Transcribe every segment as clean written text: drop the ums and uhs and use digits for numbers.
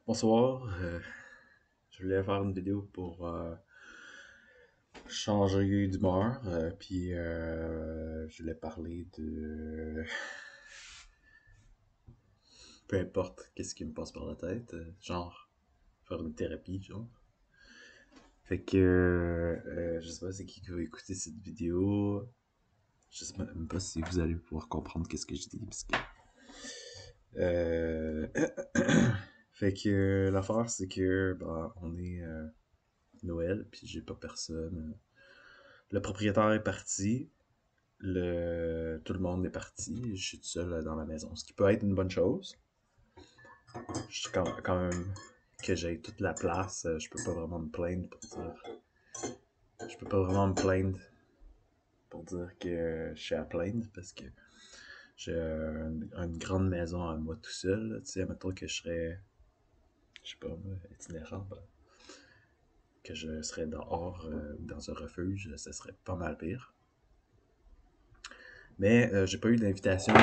Bonsoir, je voulais faire une vidéo pour changer d'humeur, puis je voulais parler de peu importe qu'est-ce qui me passe par la tête, genre faire une thérapie, genre. Fait que je sais pas c'est qui va écouter cette vidéo, je sais même pas si vous allez pouvoir comprendre qu'est-ce que je dis, parce que euh, fait que l'affaire c'est que on est Noël, puis j'ai pas personne. Le propriétaire est parti, tout le monde est parti, je suis tout seul dans la maison. Ce qui peut être une bonne chose. Je suis quand même que j'ai toute la place, je peux pas vraiment me plaindre pour dire. Je peux pas vraiment me plaindre pour dire que je suis à plaindre parce que j'ai une grande maison à moi tout seul. Tu sais, mettons que je serais, je sais pas moi, itinérant, que je serais dehors ou dans un refuge, ça serait pas mal pire. Mais j'ai pas eu d'invitation,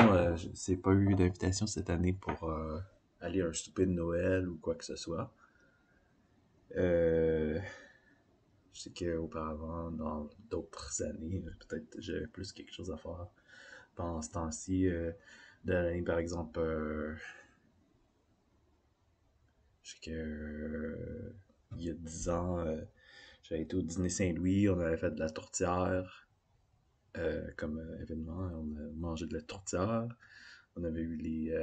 c'est pas eu d'invitation cette année pour aller à un souper de Noël ou quoi que ce soit. Euh, je sais qu'auparavant, dans d'autres années, peut-être j'avais plus quelque chose à faire pendant ce temps-ci de l'année, par exemple. Je sais que il y a 10 ans, j'avais été au dîner Saint-Louis, on avait fait de la tourtière comme événement, on a mangé de la tourtière, on avait eu les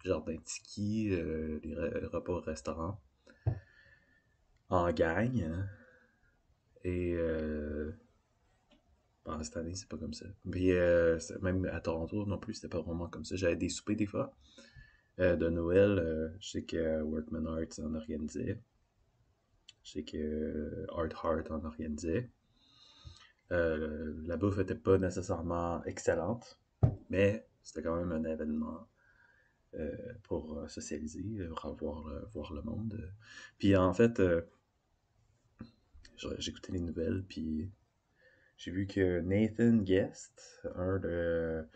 jardins tiki, les repas au restaurant en gang. Hein. Et cette année, c'est pas comme ça. Puis même à Toronto non plus, c'était pas vraiment comme ça. J'avais des soupers des fois de Noël. Je sais que Workman Arts en organisait. Je sais que Art Heart en organisait. La bouffe était pas nécessairement excellente, mais c'était quand même un événement pour socialiser, voir le monde. Puis en fait, j'écoutais les nouvelles, puis j'ai vu que Nathan Guest, un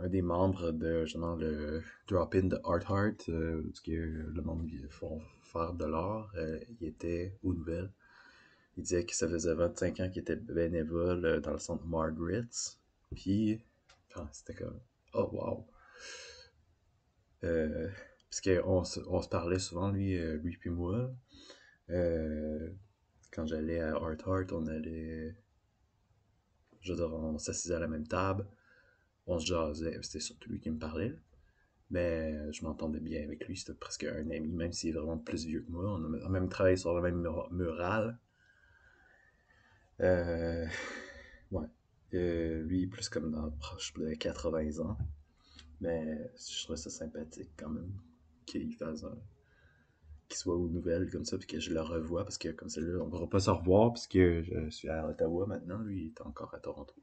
des membres de justement le drop-in de Art Heart, où que le monde font faire de l'art, il était aux nouvelles. Il disait que ça faisait 25 ans qu'il était bénévole dans le centre Margaret's. Puis, c'était comme, oh wow. Euh, Parce qu'on se parlait souvent, lui puis moi. Euh, Quand j'allais à Art Heart, on allait. Je veux dire, on s'assisait à la même table, on se jasait, c'était surtout lui qui me parlait. Mais je m'entendais bien avec lui, c'était presque un ami, même s'il est vraiment plus vieux que moi. On a même travaillé sur le même mural. Euh, ouais. Lui, plus comme dans proche de 80 ans. Mais je trouve ça sympathique quand même qu'il fasse qu'il soit aux nouvelles comme ça, puis que je le revois, parce que comme c'est là, on ne pourra pas se revoir, puisque je suis à Ottawa maintenant, lui il est encore à Toronto.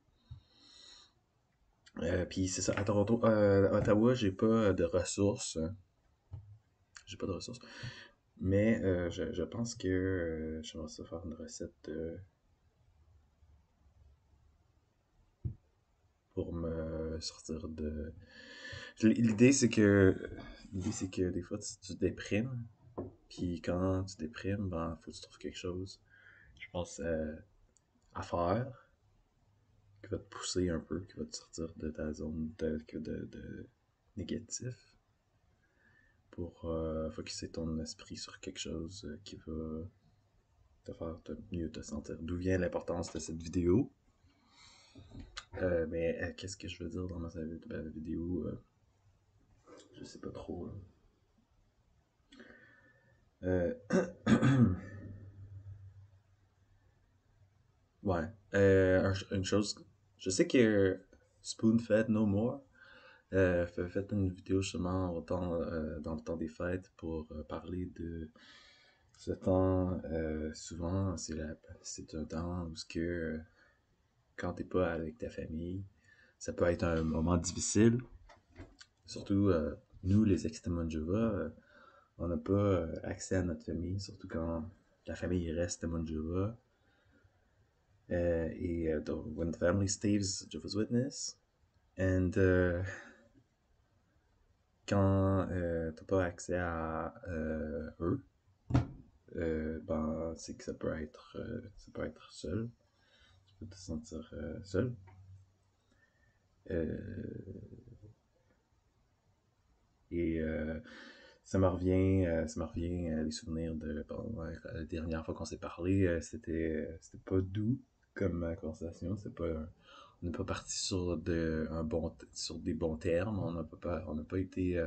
Puis c'est ça, à Toronto, Ottawa, j'ai pas de ressources. J'ai pas de ressources. Mais je pense que je vais faire une recette pour me sortir de. L'idée c'est que des fois tu déprimes, puis quand tu déprimes, faut que tu trouves quelque chose, je pense, à faire, qui va te pousser un peu, qui va te sortir de ta zone de négatif, pour focusser ton esprit sur quelque chose qui va te faire mieux te sentir. D'où vient l'importance de cette vidéo? Mais qu'est-ce que je veux dire dans ma vidéo? Je sais pas trop. Euh, ouais. Une chose, je sais que Spoonfed No More fait une vidéo justement dans le temps des fêtes pour parler de ce temps. Souvent, c'est un temps où quand t'es pas avec ta famille, ça peut être un moment difficile. Surtout nous, les ex-témoins de Jéhovah, on n'a pas accès à notre famille, surtout quand la famille reste témoin de Jéhovah. When the family stays Jehovah's Witness. And quand t'as pas accès à eux, ben, c'est que ça peut être seul. Tu peux te sentir seul. Euh, et ça me revient les souvenirs de bon, ouais, la dernière fois qu'on s'est parlé, c'était pas doux comme conversation. On n'est pas parti sur sur des bons termes. On n'a pas été,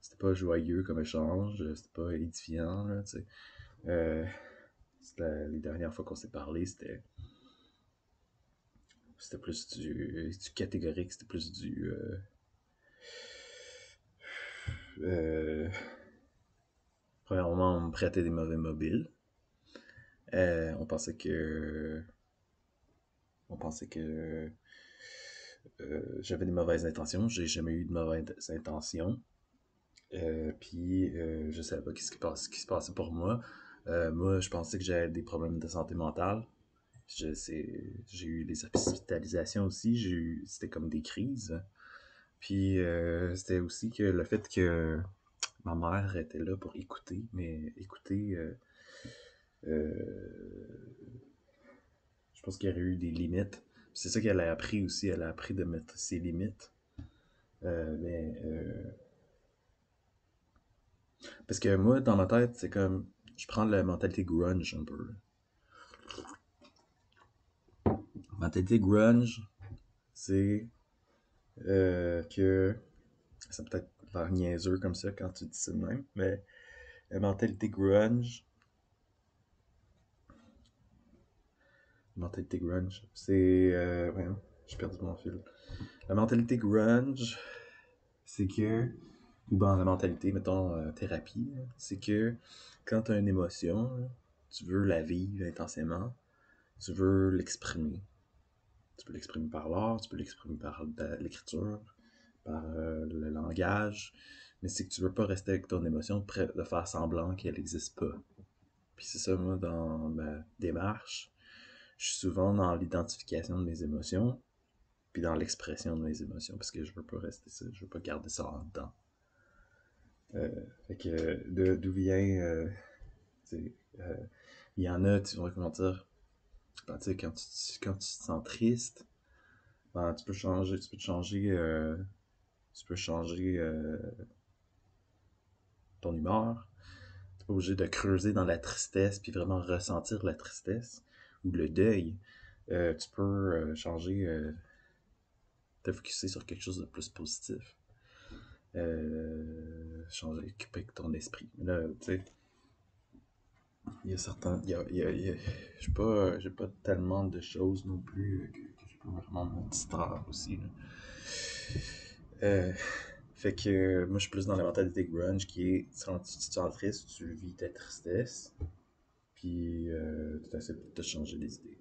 c'était pas joyeux comme échange, c'était pas édifiant, là, tu sais. Euh, les dernières fois qu'on s'est parlé, c'était plus du catégorique, c'était plus euh, premièrement, on me prêtait des mauvais mobiles. Euh, on pensait que. On pensait que j'avais des mauvaises intentions. J'ai jamais eu de mauvaises intentions. Puis je savais pas ce qui se passait pour moi. Moi, je pensais que j'avais des problèmes de santé mentale. J'ai eu des hospitalisations aussi. C'était comme des crises. Puis c'était aussi que le fait que ma mère était là pour écouter, mais écouter, je pense qu'il y aurait eu des limites. C'est ça qu'elle a appris aussi. Elle a appris de mettre ses limites. Mais parce que moi, dans ma tête, c'est comme. Je prends la mentalité grunge un peu. La mentalité grunge, c'est que. Ça peut être l'air niaiseux comme ça quand tu dis ça de même, mais la mentalité grunge. La mentalité grunge, c'est. Ouais, j'ai perdu mon fil. La mentalité grunge, c'est que. Ou ben, la mentalité, mettons, thérapie, là, c'est que quand tu as une émotion, là, tu veux la vivre intensément, tu veux l'exprimer. Tu peux l'exprimer par l'art, tu peux l'exprimer par l'écriture, par le langage, mais c'est que tu veux pas rester avec ton émotion de faire semblant qu'elle n'existe pas. Puis c'est ça, moi, dans ma démarche, je suis souvent dans l'identification de mes émotions, puis dans l'expression de mes émotions, parce que je veux pas rester ça, je veux pas garder ça en dedans. Euh, fait que d'où vient, il y en a, tu vois comment dire, ben, quand tu te sens triste, ben, tu peux changer ton humeur. Tu n'es pas obligé de creuser dans la tristesse puis vraiment ressentir la tristesse ou le deuil. Tu peux changer, te focuser sur quelque chose de plus positif. Changer avec ton esprit. Mais là, tu sais, il y a certains. J'ai pas tellement de choses non plus que je peux vraiment me distraire aussi. Là. Euh, Fait que moi, je suis plus dans la mentalité grunge qui est quand tu te sens triste, tu vis ta tristesse, puis tu essaies de te changer les idées.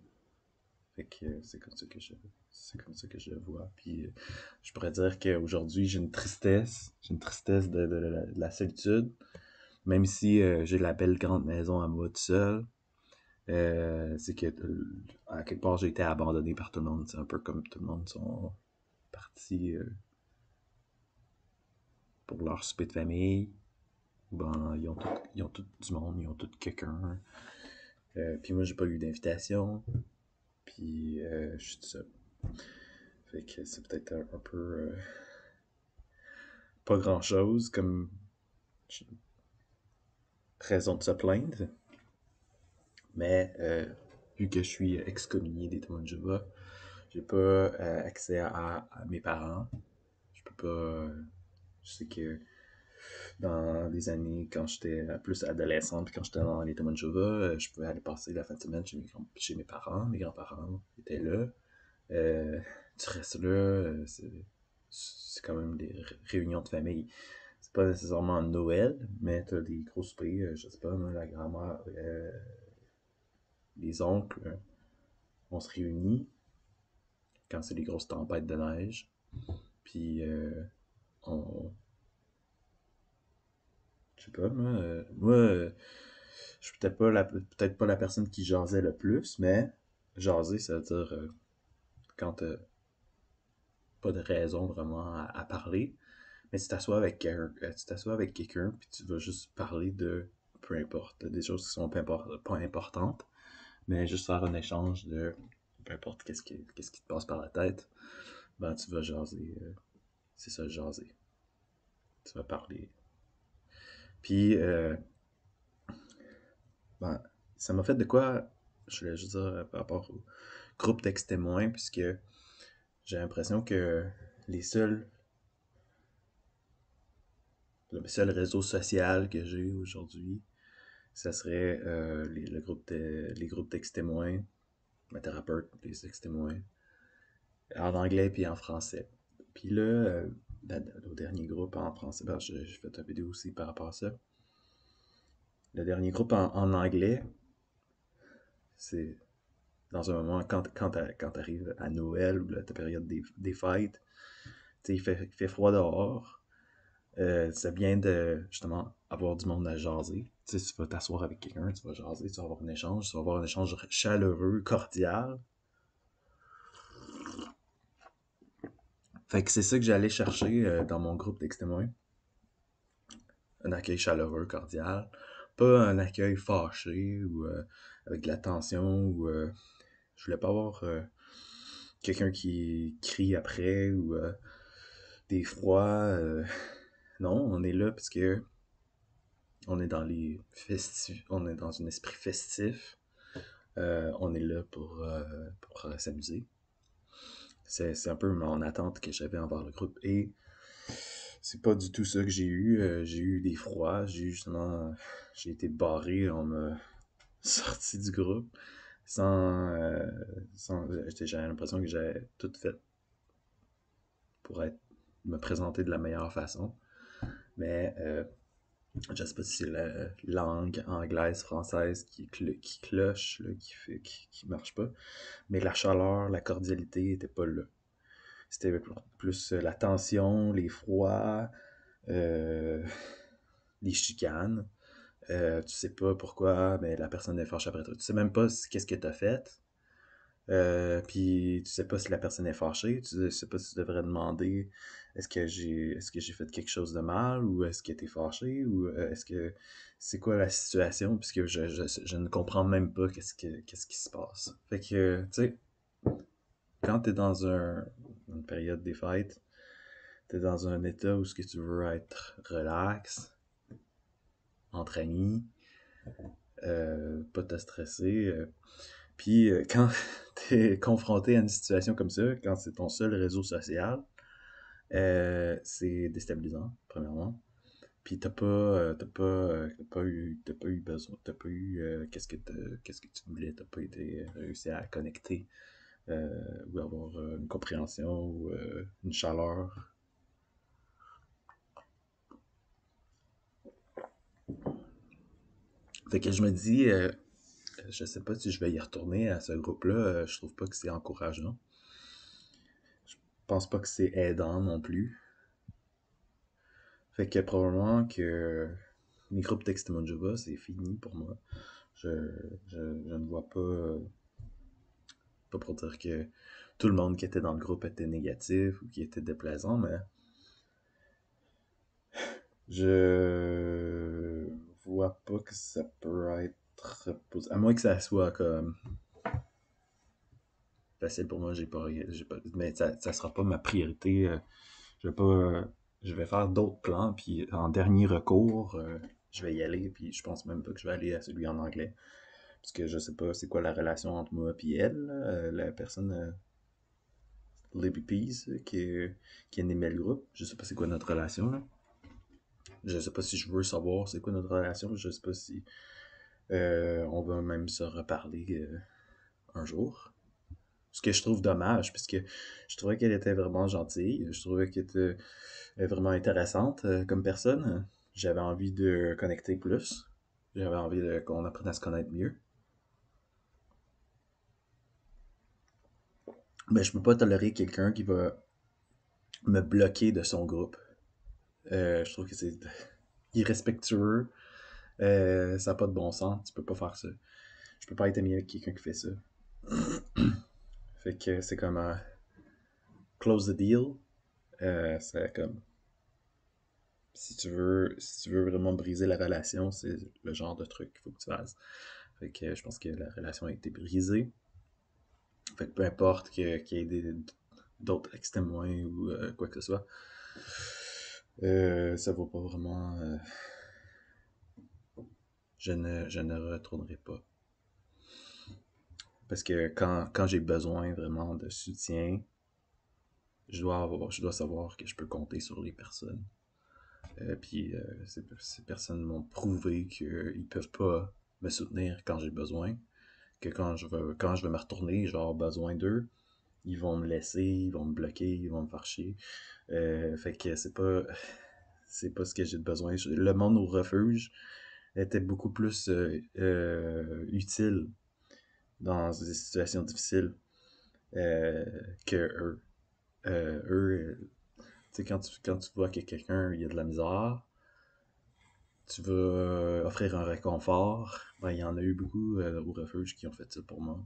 Fait que c'est comme ça que je le vois. Puis je pourrais dire qu'aujourd'hui, j'ai une tristesse de la solitude, même si j'ai la belle grande maison à moi tout seul. C'est que à quelque part, j'ai été abandonné par tout le monde. C'est un peu comme tout le monde sont partis pour leur souper de famille. Ben, ils ont tout du monde, ils ont tout quelqu'un. Puis moi, j'ai pas eu d'invitation. Puis je suis tout seul. Fait que c'est peut-être un peu pas grand chose comme raison de se plaindre. Mais vu que je suis excommunié des témoins de Jéhovah, j'ai pas accès à mes parents. Je peux pas. Je sais que dans les années quand j'étais plus adolescente, puis quand j'étais dans les témoins de Jéhovah, je pouvais aller passer la fin de semaine chez mes parents. Mes grands-parents étaient là. Euh, Tu restes là, c'est quand même des réunions de famille. C'est pas nécessairement Noël, mais t'as des gros soupers, je sais pas, moi, la grand-mère, les oncles, on se réunit quand c'est des grosses tempêtes de neige. Puis on. Je sais pas, je suis peut-être pas la personne qui jasait le plus, mais jaser, ça veut dire quand t'as pas de raison vraiment à parler. Mais tu t'assois avec quelqu'un, puis tu vas juste parler de peu importe, des choses qui sont pas importantes, mais juste faire un échange de peu importe qu'est-ce qui te passe par la tête, ben tu vas jaser. C'est ça, jaser. Tu vas parler. Puis, ben, ça m'a fait de quoi, je voulais juste dire par rapport au groupe texte-témoin, puisque j'ai l'impression que les seuls, le seul réseau social que j'ai aujourd'hui, ça serait les groupes texte-témoins, ma thérapeute, les texte-témoins, en anglais puis en français. Puis là, au dernier groupe en français, ben, j'ai fait une vidéo aussi par rapport à ça. Le dernier groupe en anglais, c'est dans un moment, quand t'arrives à Noël ou ta période des fêtes, il fait froid dehors. C'est bien de, justement, avoir du monde à jaser. Tu vas t'asseoir avec quelqu'un, tu vas jaser, tu vas avoir un échange, tu vas avoir un échange chaleureux, cordial. Fait que c'est ça que j'allais chercher dans mon groupe d'ex-témoins. Un accueil chaleureux, cordial. Pas un accueil fâché ou avec de la tension ou je voulais pas avoir quelqu'un qui crie après ou des froids. Non, on est là parce que on est dans les festifs, on est dans un esprit festif. On est là pour s'amuser. C'est un peu mon attente que j'avais envers le groupe. Et c'est pas du tout ça que j'ai eu. J'ai eu des froids. J'ai eu justement. J'ai été barré. On m'a sorti du groupe. Sans. J'avais l'impression que j'avais tout fait pour me présenter de la meilleure façon. Mais je sais pas si c'est la langue anglaise, française qui cloche, là, qui marche pas. Mais la chaleur, la cordialité était pas là. C'était plus la tension, les froids, euh, les chicanes. Tu sais pas pourquoi, mais la personne est fâchée après toi. Tu sais même pas qu'est-ce que t'as fait. Puis tu sais pas si la personne est fâchée, tu sais pas si tu devrais demander est-ce que j'ai fait quelque chose de mal ou est-ce que t'es fâché ou est-ce que c'est quoi la situation puisque je ne comprends même pas qu'est-ce qui se passe. Fait que tu sais quand t'es dans une période des fêtes, t'es dans un état où ce que tu veux être relax, entre amis, pas te stresser. Puis quand t'es confronté à une situation comme ça, quand c'est ton seul réseau social, c'est déstabilisant, premièrement. Puis t'as pas eu besoin, t'as pas eu qu'est-ce que tu voulais, t'as pas été réussi à connecter ou avoir une compréhension ou une chaleur. Fait que je me dis, je sais pas si je vais y retourner à ce groupe-là, je trouve pas que c'est encourageant. Je pense pas que c'est aidant non plus. Fait que probablement que mes groupes Textimon c'est fini pour moi. Je, je ne vois pas, pas pour dire que tout le monde qui était dans le groupe était négatif ou qui était déplaisant, mais je vois pas que ça peut être à moins que ça soit comme facile pour moi, j'ai pas mais ça sera pas ma priorité. Je vais pas je vais faire d'autres plans puis en dernier recours, je vais y aller puis je pense même pas que je vais aller à celui en anglais. Parce que je sais pas c'est quoi la relation entre moi et elle, là, la personne Libby Pease qui animait le groupe. Je sais pas c'est quoi notre relation là. Je sais pas si je veux savoir c'est quoi notre relation. Je sais pas si on va même se reparler un jour. Ce que je trouve dommage, puisque je trouvais qu'elle était vraiment gentille. Je trouvais qu'elle était vraiment intéressante comme personne. J'avais envie de connecter plus. J'avais envie qu'on apprenne à se connaître mieux. Mais je peux pas tolérer quelqu'un qui va me bloquer de son groupe. Je trouve que c'est irrespectueux. Ça n'a pas de bon sens. Tu peux pas faire ça. Je peux pas être ami avec quelqu'un qui fait ça. Fait que c'est comme close the deal. C'est comme Si tu veux vraiment briser la relation, c'est le genre de truc qu'il faut que tu fasses. Fait que je pense que la relation a été brisée. Fait que peu importe qu'il y ait d'autres ex-témoins ou quoi que ce soit, ça vaut pas vraiment. Je ne retournerai pas. Parce que quand j'ai besoin vraiment de soutien, je dois savoir que je peux compter sur les personnes. Puis ces personnes m'ont prouvé qu'ils peuvent pas me soutenir quand j'ai besoin. Que quand je vais me retourner, je vais avoir besoin d'eux. Ils vont me laisser, ils vont me bloquer, ils vont me faire chier. Fait que c'est pas ce que j'ai besoin. Le monde au refuge était beaucoup plus utile dans des situations difficiles que eux. Tu sais, quand tu vois que quelqu'un il a de la misère, tu vas offrir un réconfort. Ben, il y en a eu beaucoup au refuge qui ont fait ça pour moi.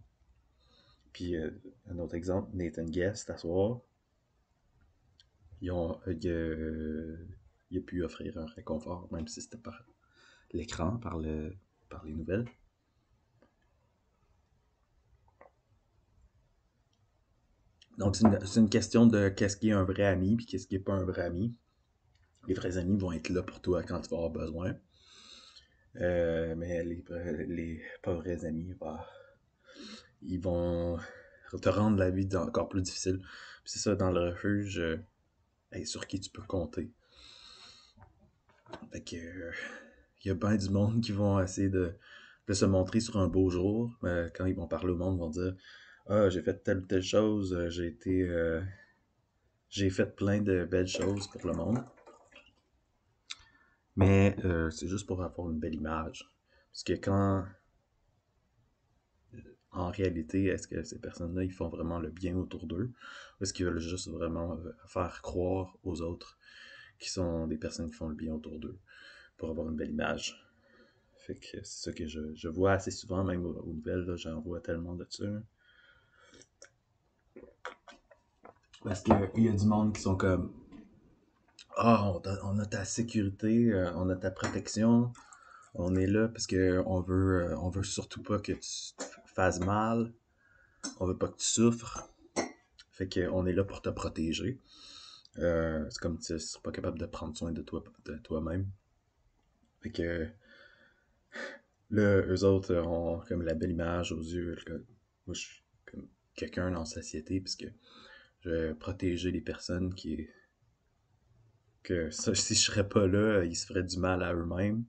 Puis, un autre exemple, Nathan Guest, à soir, il a pu offrir un réconfort, même si c'était par l'écran, par les nouvelles. Donc, c'est une question de qu'est-ce qui est un vrai ami, puis qu'est-ce qui est pas un vrai ami. Les vrais amis vont être là pour toi quand tu vas avoir besoin. Mais les pas vrais amis, bah, ils vont te rendre la vie encore plus difficile. Puis c'est ça, dans le refuge, sur qui tu peux compter. Fait que, il y a bien du monde qui vont essayer de se montrer sur un beau jour. Quand ils vont parler au monde, ils vont dire ah, j'ai fait telle ou telle chose, j'ai fait plein de belles choses pour le monde. Mais c'est juste pour avoir une belle image. Parce que en réalité, est-ce que ces personnes-là, ils font vraiment le bien autour d'eux? Ou est-ce qu'ils veulent juste vraiment faire croire aux autres qui sont des personnes qui font le bien autour d'eux pour avoir une belle image? Fait que c'est ça que je vois assez souvent, même aux nouvelles, là, j'en vois tellement de ça. Parce qu'il y a du monde qui sont comme ah, on a ta sécurité, on a ta protection, on est là parce que on veut surtout pas que tu te fasses mal, on veut pas que tu souffres, fait qu'on est là pour te protéger. C'est comme si tu serais pas capable de prendre soin de toi-même. Fait que là, eux autres ont comme la belle image aux yeux. Moi, je suis comme quelqu'un dans la société, parce que je vais protéger les personnes que ça, si je serais pas là, ils se feraient du mal à eux-mêmes.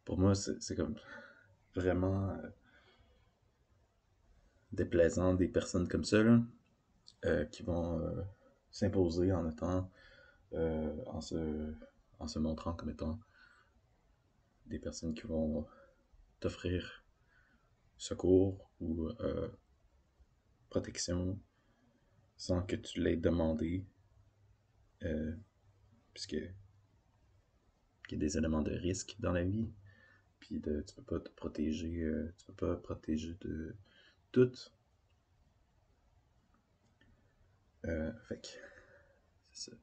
Pour moi, c'est comme vraiment déplaisant des personnes comme ça, là, qui vont s'imposer en se montrant comme étant des personnes qui vont t'offrir secours ou protection sans que tu l'aies demandé, euh, puisque il y a des éléments de risque dans la vie, puis tu peux pas te protéger, tu peux pas protéger de tout. Fait que c'est ça.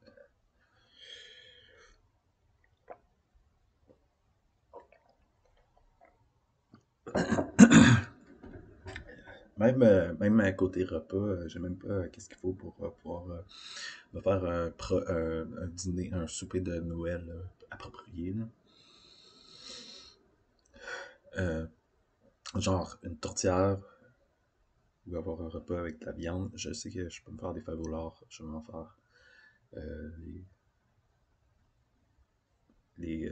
Même à côté repas, je sais même pas qu'est-ce qu'il faut pour pouvoir me faire un dîner, un souper de Noël approprié, là. Euh, genre une tourtière ou avoir un repas avec de la viande. Je sais que je peux me faire des favoirs, je vais m'en faire. Les,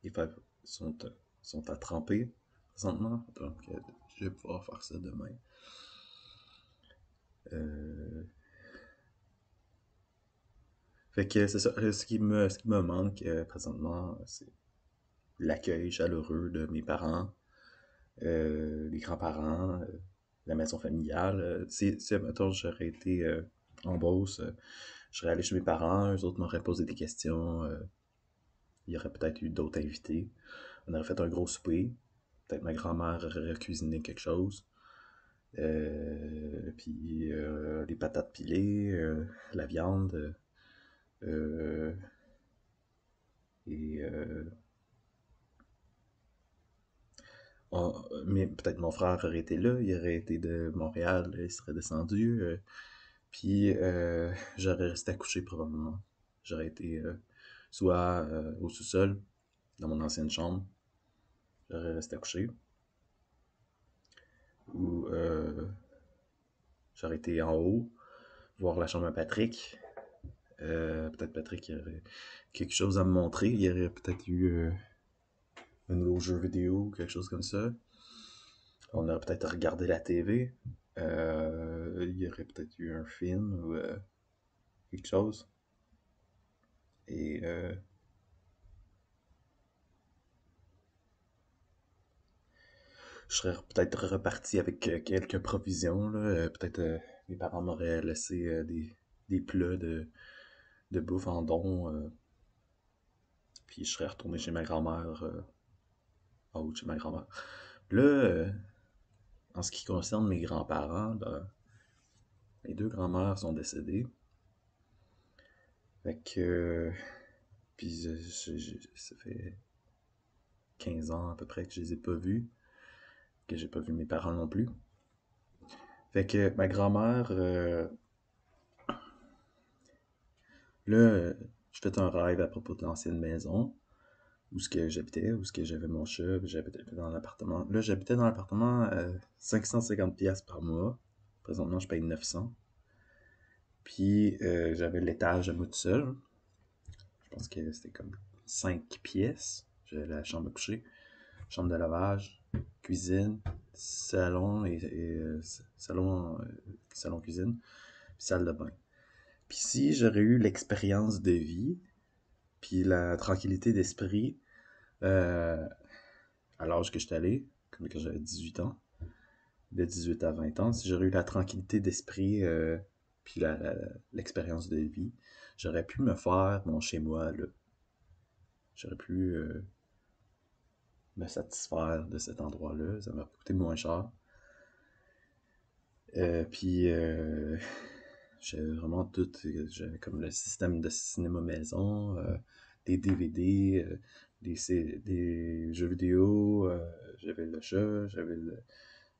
les fèves sont à tremper présentement, donc je vais pouvoir faire ça demain. Euh, Fait que c'est ça. Ce qui me manque présentement, c'est l'accueil chaleureux de mes parents, les grands-parents, la maison familiale. Si, mettons, j'aurais été en Beauce, je serais allé chez mes parents, eux autres m'auraient posé des questions, il y aurait peut-être eu d'autres invités. On aurait fait un gros souper. Peut-être ma grand-mère aurait cuisiné quelque chose. Puis les patates pilées, la viande. Euh, Et mais peut-être mon frère aurait été là, il aurait été de Montréal, il serait descendu. Puis j'aurais resté à coucher probablement. J'aurais été soit au sous-sol, dans mon ancienne chambre, j'aurais resté à coucher. Ou j'aurais été en haut, voir la chambre à Patrick. Peut-être Patrick il aurait quelque chose à me montrer. Il y aurait peut-être eu un nouveau jeu vidéo ou quelque chose comme ça. On aurait peut-être regardé la TV. Il y aurait peut-être eu un film ou quelque chose. Et je serais peut-être reparti avec quelques provisions. Là. Peut-être mes parents m'auraient laissé des plats de bouffe en don. Puis je serais retourné chez ma grand-mère, en haut de chez ma grand-mère. Là, en ce qui concerne mes grands-parents, ben, mes deux grands-mères sont décédées. Fait que. Puis ça fait 15 ans à peu près que je les ai pas vus. Que j'ai pas vu mes parents non plus. Fait que ma grand-mère. Là, je fais un rêve à propos de l'ancienne maison. Où ce que j'habitais, où ce que j'avais mon chat, j'habitais dans l'appartement. Là, j'habitais dans l'appartement à 550$ par mois. Présentement, je paye 900. Puis, j'avais l'étage à moi tout seul. Je pense que c'était comme 5 pièces. J'avais la chambre à coucher, chambre de lavage, cuisine, salon salon cuisine, puis salle de bain. Puis si j'aurais eu l'expérience de vie, puis la tranquillité d'esprit, euh, à l'âge que j'étais allé, comme quand j'avais 18 ans, de 18 à 20 ans, si j'aurais eu la tranquillité d'esprit, puis l'expérience de vie, j'aurais pu me faire mon chez-moi, là. J'aurais pu me satisfaire de cet endroit-là. Ça m'aurait coûté moins cher. Puis, j'avais vraiment tout. J'avais comme le système de cinéma maison, des DVD, des jeux vidéo, j'avais le chat,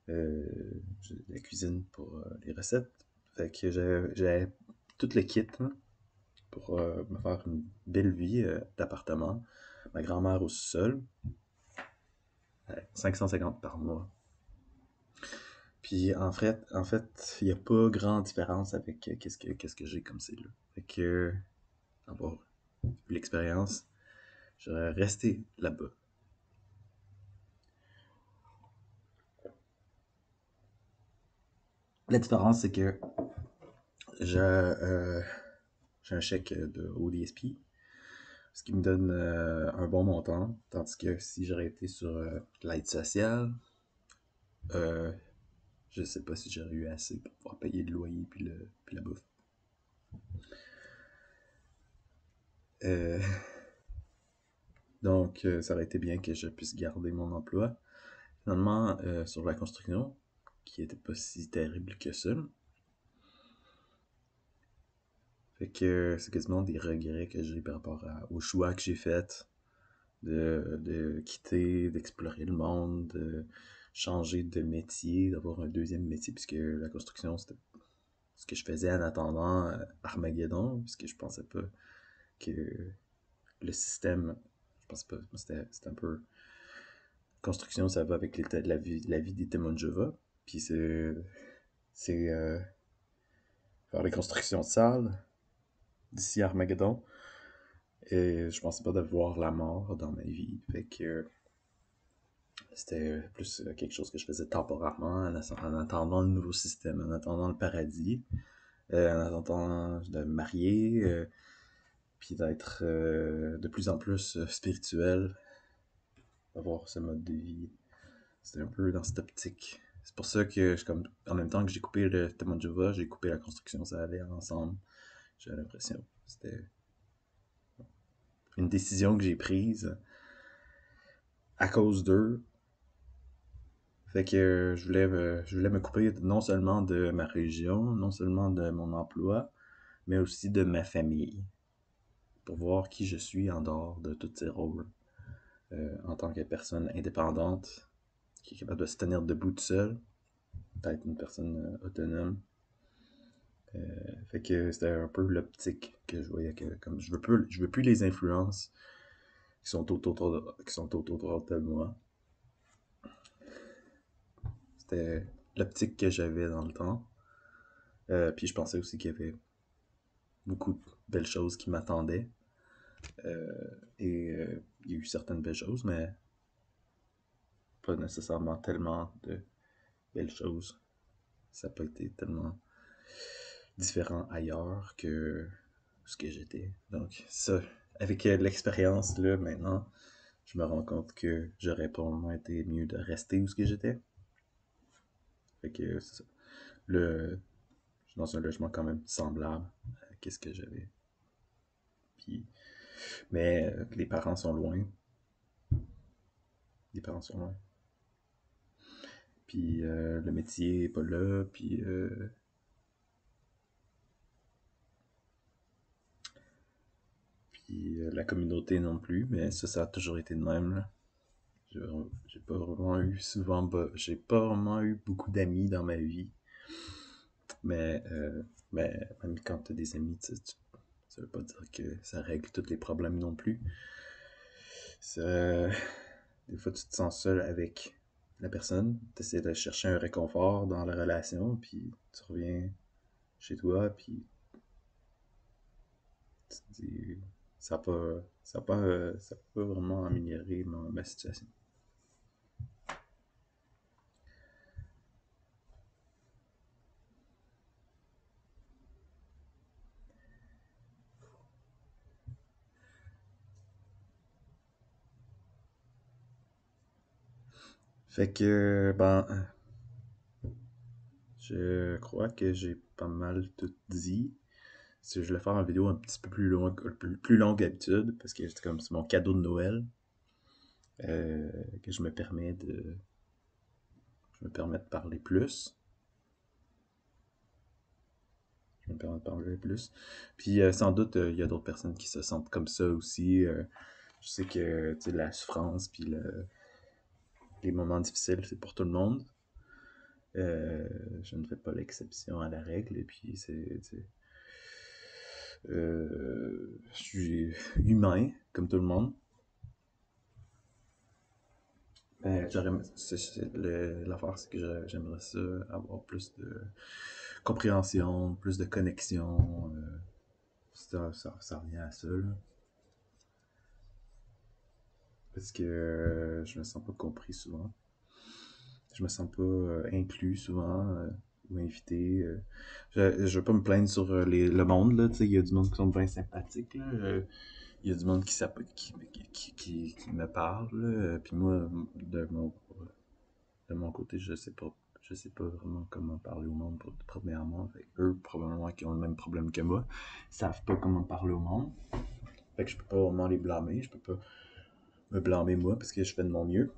la cuisine pour les recettes. Fait que j'avais tout le kit hein, pour me faire une belle vie d'appartement. Ma grand-mère au sol, 550 par mois. Puis il n'y a pas grande différence avec qu'est-ce que j'ai comme cellule. Fait que, avoir eu l'expérience, j'aurais resté là-bas. La différence, c'est que j'ai un chèque de ODSP, ce qui me donne un bon montant, tandis que si j'aurais été sur l'aide sociale, euh, je sais pas si j'aurais eu assez pour pouvoir payer le loyer puis la bouffe. Euh, donc, ça aurait été bien que je puisse garder mon emploi. Finalement, sur la construction, qui était pas si terrible que ça. Fait que c'est quasiment des regrets que j'ai par rapport au choix que j'ai fait de quitter, d'explorer le monde, de changer de métier, d'avoir un deuxième métier, puisque la construction, c'était ce que je faisais en attendant Armageddon, puisque je pensais pas que le système, je pensais pas, c'était un peu construction, ça va avec la vie des témoins de Jéhovah, puis c'est faire les constructions de salles d'ici Armageddon, et je pensais pas de voir la mort dans ma vie, fait que c'était plus quelque chose que je faisais temporairement en attendant le nouveau système, en attendant le paradis, en attendant de me marier, puis d'être de plus en plus spirituel, avoir ce mode de vie. C'était un peu dans cette optique. C'est pour ça que, comme, en même temps que j'ai coupé le témoin de Jéhovah, j'ai coupé la construction, ça allait ensemble. J'ai l'impression. C'était une décision que j'ai prise à cause d'eux. Fait que je voulais me couper non seulement de ma religion, non seulement de mon emploi, mais aussi de ma famille. pour voir qui je suis en dehors de tous ces rôles, en tant que personne indépendante, qui est capable de se tenir debout tout seul, d'être une personne autonome. Fait que c'était un peu l'optique que je voyais que comme je veux plus les influences qui sont autour de moi. C'était l'optique que j'avais dans le temps. Puis je pensais aussi qu'il y avait beaucoup de belles choses qui m'attendaient. Il y a eu certaines belles choses, mais pas nécessairement tellement de belles choses. Ça n'a pas été tellement différent ailleurs que ce que j'étais. Donc ça, avec l'expérience là maintenant, je me rends compte que j'aurais probablement été mieux de rester où ce que j'étais. Fait que c'est ça. Le, je suis dans un logement quand même semblable à ce que j'avais. Puis, mais les parents sont loin. Les parents sont loin. Puis le métier est pas là. Puis la communauté non plus. Mais ça a toujours été de même. Là. J'ai j'ai pas vraiment eu souvent. J'ai pas vraiment eu beaucoup d'amis dans ma vie. Mais, euh, mais même quand tu as des amis, ça veut pas dire que ça règle tous les problèmes non plus. Ça, des fois, tu te sens seul avec la personne, tu essaies de chercher un réconfort dans la relation, puis tu reviens chez toi, puis tu te dis, ça a pas vraiment amélioré ma situation. Fait que, ben, je crois que j'ai pas mal tout dit. Si je voulais faire une vidéo un petit peu plus longue d'habitude, parce que c'est comme c'est mon cadeau de Noël, que je me permets de parler plus. Je me permets de parler plus. Puis sans doute, il y a d'autres personnes qui se sentent comme ça aussi. Je sais que la souffrance puis les moments difficiles, c'est pour tout le monde. Je ne fais pas l'exception à la règle. Et puis, je suis humain, comme tout le monde. Mais l'affaire, c'est que j'aimerais ça avoir plus de compréhension, plus de connexion. Ça revient à ça, là. Parce que je me sens pas compris souvent. Je me sens pas inclus souvent ou invité. Je veux pas me plaindre sur le monde, là. Il y a du monde qui sont bien sympathiques, là. Il y a du monde qui me parle, là. Puis moi, de mon côté, je sais pas vraiment comment parler au monde, premièrement. Fait que eux, probablement, qui ont le même problème que moi, savent pas comment parler au monde. Fait que je peux pas vraiment les blâmer. Je peux pas me blâmer moi parce que je fais de mon mieux.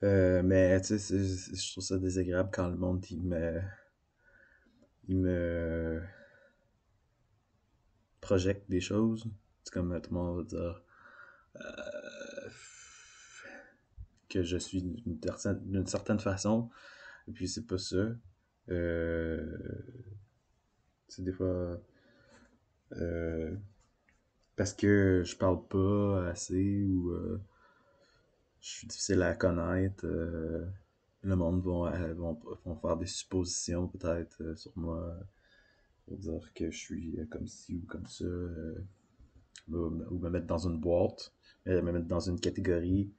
Mais tu sais, je trouve ça désagréable quand le monde il me projette des choses. C'est comme tout le monde va dire euh, que je suis d'une certaine façon, et puis c'est pas ça. Euh, c'est des fois euh, parce que je parle pas assez ou je suis difficile à connaître. Le monde vont faire des suppositions peut-être sur moi pour dire que je suis comme ci ou comme ça, ou me mettre dans une boîte, me mettre dans une catégorie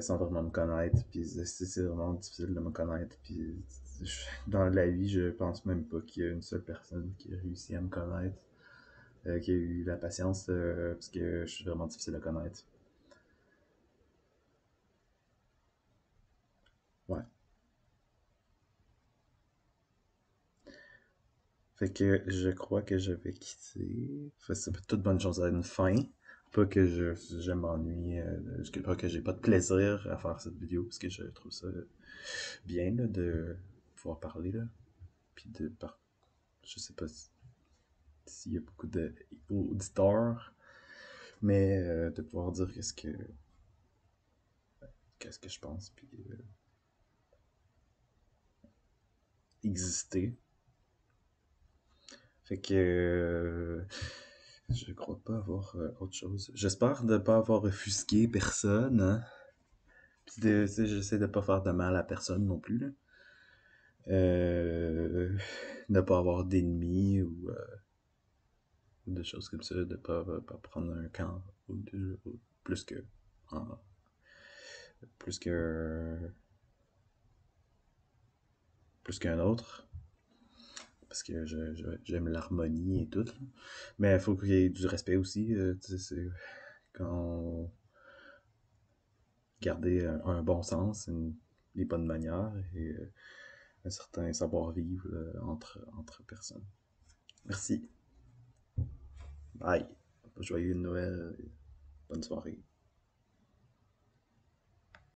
sans vraiment me connaître. Puis c'est vraiment difficile de me connaître. Puis dans la vie, je pense même pas qu'il y a une seule personne qui a réussi à me connaître, qui a eu la patience, parce que je suis vraiment difficile à connaître. Ouais. Fait que je crois que je vais quitter. Fait que c'est toute bonne chose à une fin. Pas que je m'ennuie, pas que j'ai pas de plaisir à faire cette vidéo, parce que je trouve ça bien là, de pouvoir parler là. Puis je sais pas s'il y a beaucoup d'auditeurs, mais de pouvoir dire qu'est-ce que je pense, puis exister. Fait que je crois pas avoir autre chose. J'espère ne pas avoir offusqué personne, hein. Puis j'essaie de pas faire de mal à personne non plus, là. Ne pas avoir d'ennemis ou de choses comme ça, de pas prendre un camp ou plus que en- plus que plus qu'un autre. Parce que j'aime l'harmonie et tout, là. Mais il faut qu'il y ait du respect aussi. Quand on garder un bon sens, des bonnes manières et un certain savoir-vivre entre personnes. Merci. Bye. Joyeux Noël. Bonne soirée.